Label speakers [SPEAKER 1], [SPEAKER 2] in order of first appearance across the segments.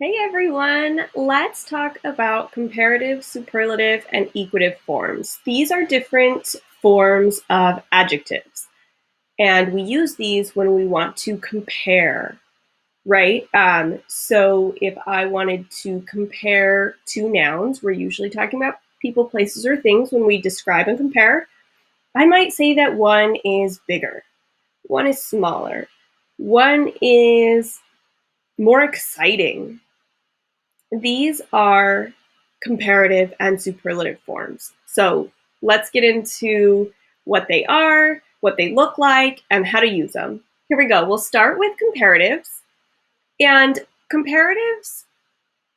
[SPEAKER 1] Hey everyone, let's talk about comparative, superlative, and equative forms. These are different forms of adjectives, and we use these when we want to compare, right? So if I wanted to compare two nouns, we're usually talking about people, places, or things when we describe and compare. I might say that one is bigger, one is smaller, one is more exciting. These are comparative and superlative forms. So let's get into what they are, what they look like, and how to use them. Here we go. We'll start with comparatives. And comparatives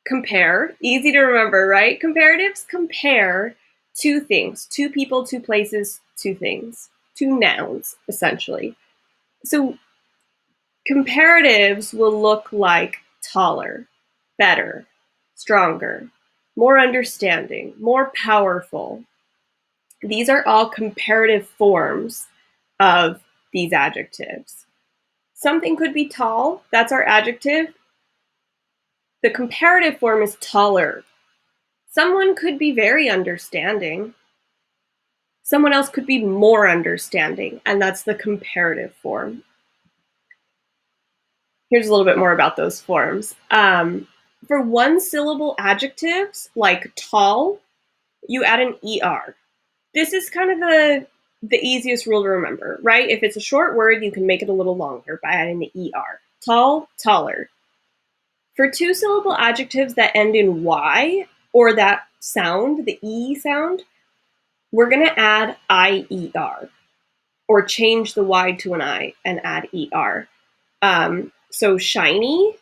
[SPEAKER 1] compare, easy to remember, right? Comparatives compare two things, two people, two places, two things, two nouns, essentially. So comparatives will look like taller, better, stronger, more understanding, more powerful. These are all comparative forms of these adjectives. Something could be tall, that's our adjective. The comparative form is taller. Someone could be very understanding. Someone else could be more understanding, and that's the comparative form. Here's a little bit more about those forms. For one syllable adjectives like tall, you add an ER. This is kind of the easiest rule to remember, right? If it's a short word, you can make it a little longer by adding the ER. Tall, taller. For two syllable adjectives that end in Y or that sound, the E sound, we're going to add IER or change the Y to an I and add ER. So shiny,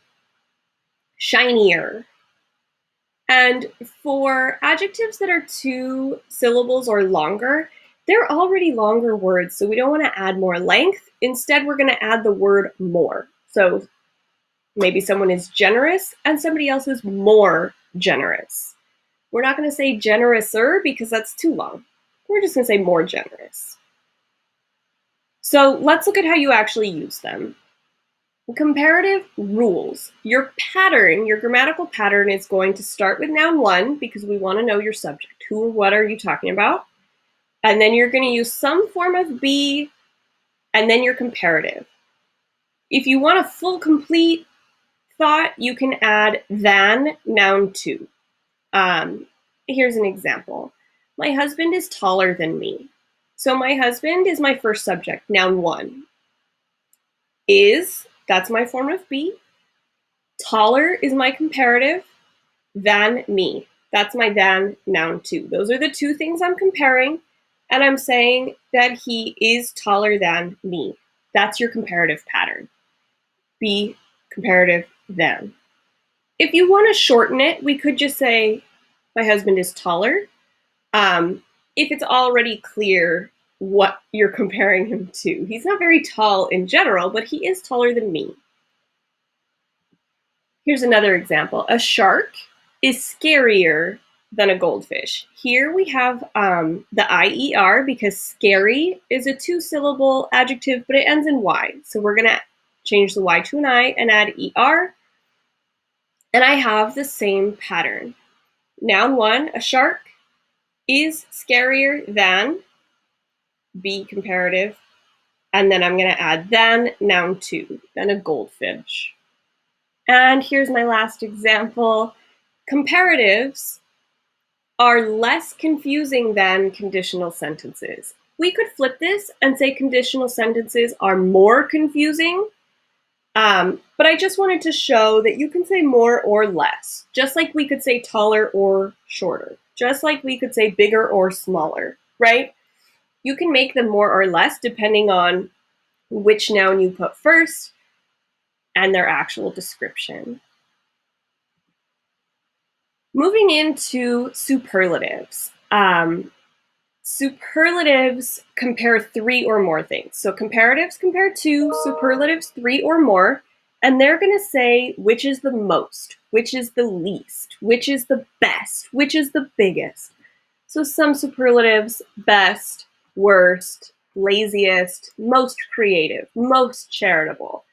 [SPEAKER 1] shinier. And for adjectives that are two syllables or longer, they're already longer words, so we don't want to add more length. Instead, we're going to add the word more. So maybe someone is generous and somebody else is more generous. We're not going to say generouser because that's too long. We're just going to say more generous. So let's look at how you actually use them. Comparative rules. Your pattern, your grammatical pattern is going to start with noun one because we want to know your subject. Who or what are you talking about? And then you're going to use some form of be and then your comparative. If you want a full complete thought, you can add than noun two. Here's an example. My husband is taller than me. So my husband is my first subject, noun one. Is, that's my form of be. Taller is my comparative, than me. That's my than noun two. Those are the two things I'm comparing, and I'm saying that he is taller than me. That's your comparative pattern. Be comparative than. If you want to shorten it, we could just say my husband is taller. If it's already clear what you're comparing him to. He's not very tall in general, but he is taller than me. Here's another example. A shark is scarier than a goldfish. Here we have the IER because scary is a two-syllable adjective, but it ends in Y. So we're going to change the Y to an I and add ER. And I have the same pattern. Noun one, a shark is scarier than, be comparative, and then I'm going to add than noun two, then a goldfish. And here's my last example. Comparatives are less confusing than conditional sentences. We could flip this and say conditional sentences are more confusing, but I just wanted to show that you can say more or less, just like we could say taller or shorter, just like we could say bigger or smaller, right? You can make them more or less depending on which noun you put first and their actual description. Moving into superlatives. Superlatives compare three or more things. So comparatives compare two, superlatives three or more, and they're going to say which is the most, which is the least, which is the best, which is the biggest. So some superlatives, best, worst, laziest, most creative, most charitable.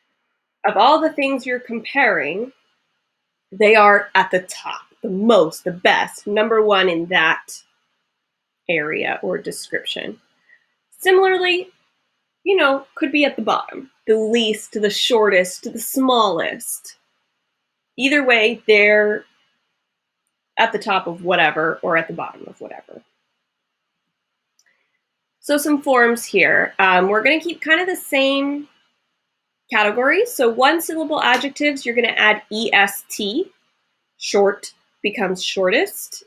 [SPEAKER 1] Of all the things you're comparing, They are at the top, the most, the best, number one in that area or description. Similarly, could be at the bottom, the least, the shortest, the smallest. Either way, they're at the top of whatever or at the bottom of whatever. So some forms here. We're going to keep kind of the same categories. So one syllable adjectives, you're going to add est. Short becomes shortest.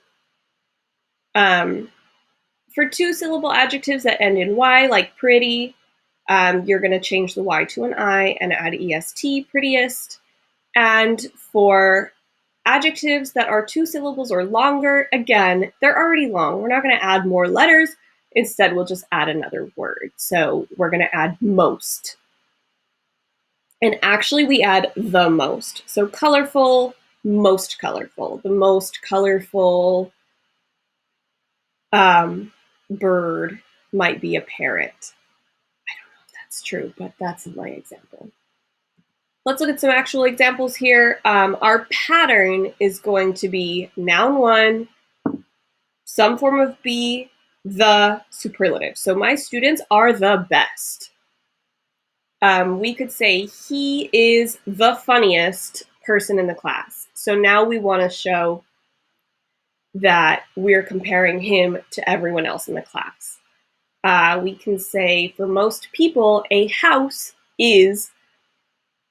[SPEAKER 1] For two syllable adjectives that end in y, like pretty, you're going to change the y to an I and add est, prettiest. And for adjectives that are two syllables or longer, again, they're already long. We're not going to add more letters. Instead, we'll just add another word. So we're going to add most. And actually, we add the most. So colorful, most colorful. The most colorful bird might be a parrot. I don't know if that's true, but that's my example. Let's look at some actual examples here. Our pattern is going to be noun one, some form of be, the superlative. So my students are the best. We could say he is the funniest person in the class. So now we want to show that we're comparing him to everyone else in the class. We can say for most people, a house is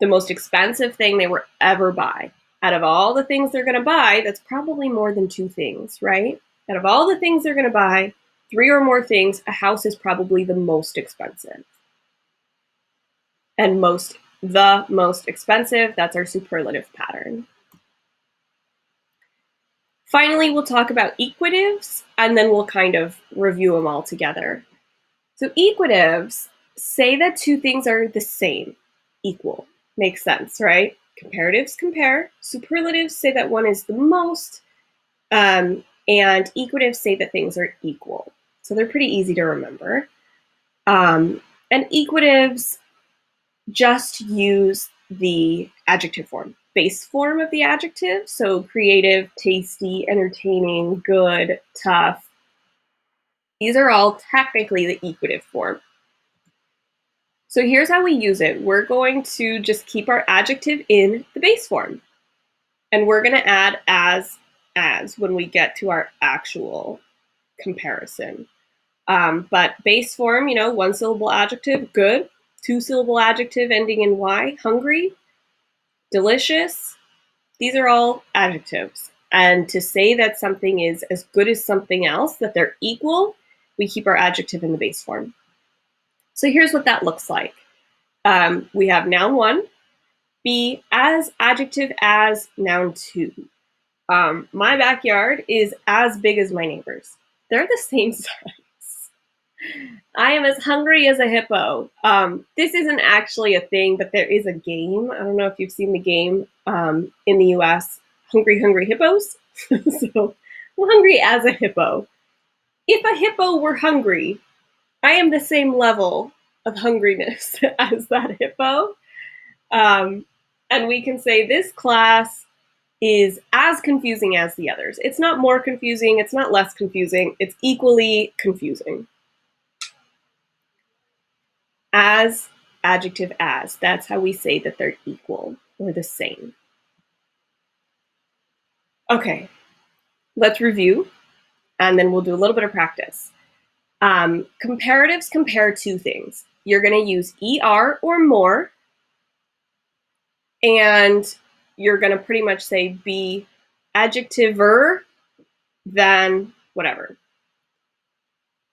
[SPEAKER 1] the most expensive thing they will ever buy. Out of all the things they're going to buy, that's probably more than two things, right? Out of all the things they're going to buy, three or more things, a house is probably the most expensive. And the most expensive, that's our superlative pattern. Finally, we'll talk about equatives, and then we'll kind of review them all together. So equatives say that two things are the same, equal. Makes sense, right? Comparatives compare. Superlatives say that one is the most, and equatives say that things are equal. So they're pretty easy to remember. And equatives just use the adjective form, base form of the adjective. So creative, tasty, entertaining, good, tough. These are all technically the equative form. So here's how we use it. We're going to just keep our adjective in the base form. And we're going to add as when we get to our actual comparison. But base form, one syllable adjective, good. Two syllable adjective ending in y, hungry, delicious. These are all adjectives. And to say that something is as good as something else, that they're equal, we keep our adjective in the base form. So here's what that looks like. We have noun one, be as adjective as noun two. My backyard is as big as my neighbor's. They're the same size. I am as hungry as a hippo. This isn't actually a thing, but there is a game. I don't know if you've seen the game in the US, Hungry Hungry Hippos. So I'm hungry as a hippo. If a hippo were hungry, I am the same level of hungriness as that hippo. And we can say this class is as confusing as the others. It's not more confusing, it's not less confusing, it's equally confusing. As, adjective as, that's how we say that they're equal or the same. Okay, let's review, and then we'll do a little bit of practice. Comparatives compare two things. You're going to use er or more, and you're going to pretty much say be adjectiver than whatever.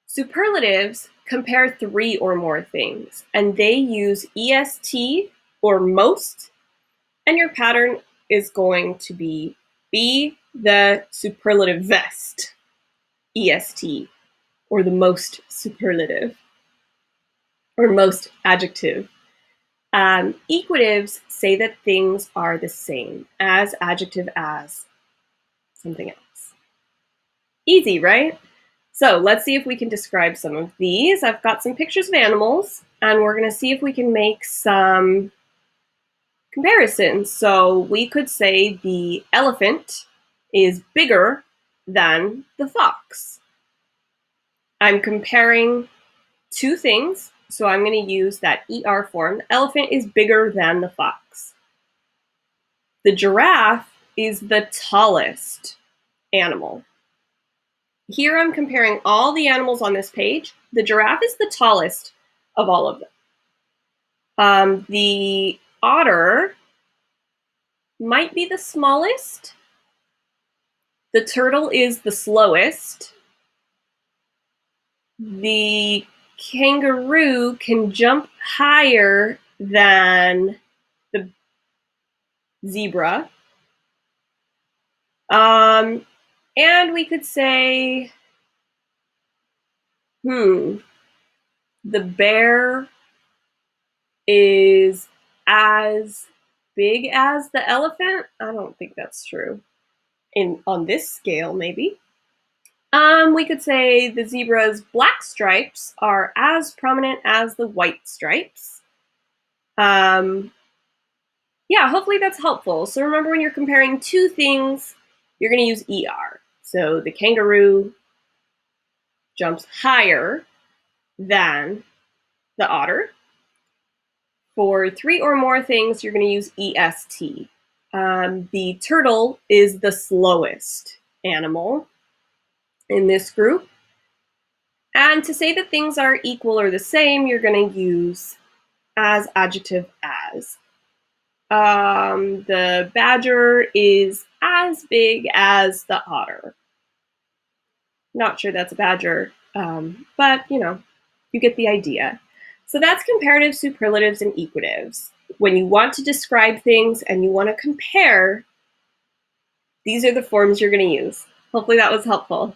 [SPEAKER 1] Superlatives compare three or more things, and they use est or most, and your pattern is going to be the superlative vest, est, or the most superlative, or most adjective. Equatives say that things are the same, as adjective as something else. Easy, right? So let's see if we can describe some of these. I've got some pictures of animals, and we're going to see if we can make some comparison. So we could say the elephant is bigger than the fox. I'm comparing two things, so I'm going to use that ER form. The elephant is bigger than the fox. The giraffe is the tallest animal. Here I'm comparing all the animals on this page. The giraffe is the tallest of all of them. The otter might be the smallest. The turtle is the slowest. The kangaroo can jump higher than the zebra. And we could say, the bear is as big as the elephant. I don't think that's true. On this scale, maybe. We could say the zebra's black stripes are as prominent as the white stripes. Yeah, hopefully that's helpful. So remember, when you're comparing two things, you're going to use ER. So the kangaroo jumps higher than the otter. For three or more things, you're going to use EST. The turtle is the slowest animal in this group. And to say that things are equal or the same, you're going to use as, adjective as. The badger is as big as the otter. Not sure that's a badger, but you get the idea. So that's comparative, superlatives, and equatives. When you want to describe things and you want to compare, these are the forms you're going to use. Hopefully that was helpful.